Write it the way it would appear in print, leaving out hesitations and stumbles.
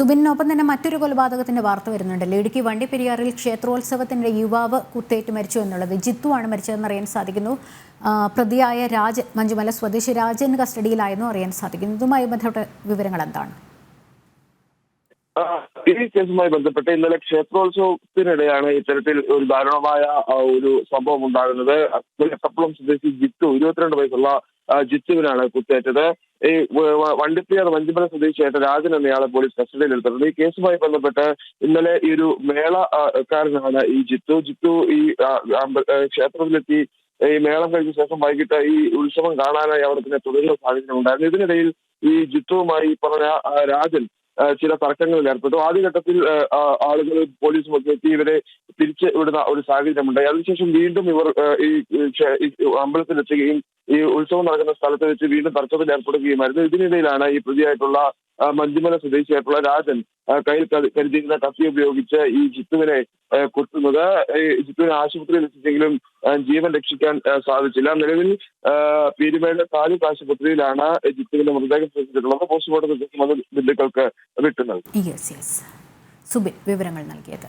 സുബിനൊപ്പം തന്നെ മറ്റൊരു കൊലപാതകത്തിന്റെ വാർത്ത വരുന്നുണ്ടല്ലോ. ഇടുക്കി വണ്ടിപ്പെരിയാറിൽ ക്ഷേത്രോത്സവത്തിന്റെ യുവാവ് കുത്തേറ്റ് മരിച്ചു എന്നുള്ളത്. ജിത്തു ആണ് മരിച്ചതെന്ന് അറിയാൻ സാധിക്കുന്നു. പ്രതിയായ രാജൻ, മഞ്ചുമല സ്വദേശി രാജൻ കസ്റ്റഡിയിലായിരുന്നു അറിയാൻ സാധിക്കുന്നു. ഇതുമായി ബന്ധപ്പെട്ട വിവരങ്ങൾ എന്താണ്? ഈ കേസുമായി ബന്ധപ്പെട്ട് ഇന്നലെ ക്ഷേത്രോത്സവത്തിനിടെയാണ് ഇത്തരത്തിൽ ഒരു ദാരുണമായ ഒരു സംഭവം ഉണ്ടാകുന്നത്. എട്ടപ്പുളം സ്വദേശി ജിത്തു, 22 വയസ്സുള്ള ജിത്തുവിനാണ് കുത്തേറ്റത്. ഈ വണ്ടിപ്പെരിയാർ മഞ്ചുമല സ്വദേശിയായിട്ട് രാജൻ എന്നയാളെ പോലീസ് കസ്റ്റഡിയിലെടുത്തിട്ടുണ്ട്. ഈ കേസുമായി ബന്ധപ്പെട്ട് ഇന്നലെ ഈ ഒരു മേളക്കാരനാണ് ഈ ജിത്തു ഈ ക്ഷേത്രത്തിലെത്തി ഈ മേളം കഴിഞ്ഞ ശേഷം വൈകിട്ട് ഈ ഉത്സവം കാണാനായി അവിടെ പിന്നെ തുടരുന്ന സാഹചര്യം ഉണ്ടായിരുന്നു. ഇതിനിടയിൽ ഈ ജിത്തുവുമായി പറഞ്ഞ രാജൻ ചില തർക്കങ്ങളിൽ ഏർപ്പെട്ടു. ആദ്യഘട്ടത്തിൽ ആളുകൾ പോലീസും ഒക്കെ എത്തി ഇവരെ തിരിച്ചു വിടുന്ന ഒരു സാഹചര്യമുണ്ടായി. അതിനുശേഷം വീണ്ടും ഇവർ ഈ അമ്പലത്തിലെത്തുകയും ഈ ഉത്സവം നടക്കുന്ന സ്ഥലത്ത് വെച്ച് വീണ്ടും തർക്കത്തിൽ ഏർപ്പെടുകയുമായിരുന്നു. ഇതിനിടയിലാണ് ഈ പ്രതിയായിട്ടുള്ള മഞ്ചുമല സ്വദേശിയായിട്ടുള്ള രാജൻ കയ്യിൽ കരുതിയിരുന്ന കത്തി ഉപയോഗിച്ച് ഈ ജിത്തുവിനെ കുത്തുന്നത്. ഈ ജിത്തുവിനെ ആശുപത്രിയിൽ എത്തിച്ചെങ്കിലും ജീവൻ രക്ഷിക്കാൻ സാധിച്ചില്ല. നിലവിൽ പീരുമേട് താലൂക്ക് ആശുപത്രിയിലാണ് ജിത്തുവിന്റെ മൃതദേഹം സൂക്ഷിച്ചിട്ടുള്ളത്. പോസ്റ്റ്മോർട്ടം ബന്ധുക്കൾക്ക് വിട്ടു നൽകി. സുബിൻ വിവരങ്ങൾ നൽകിയത്.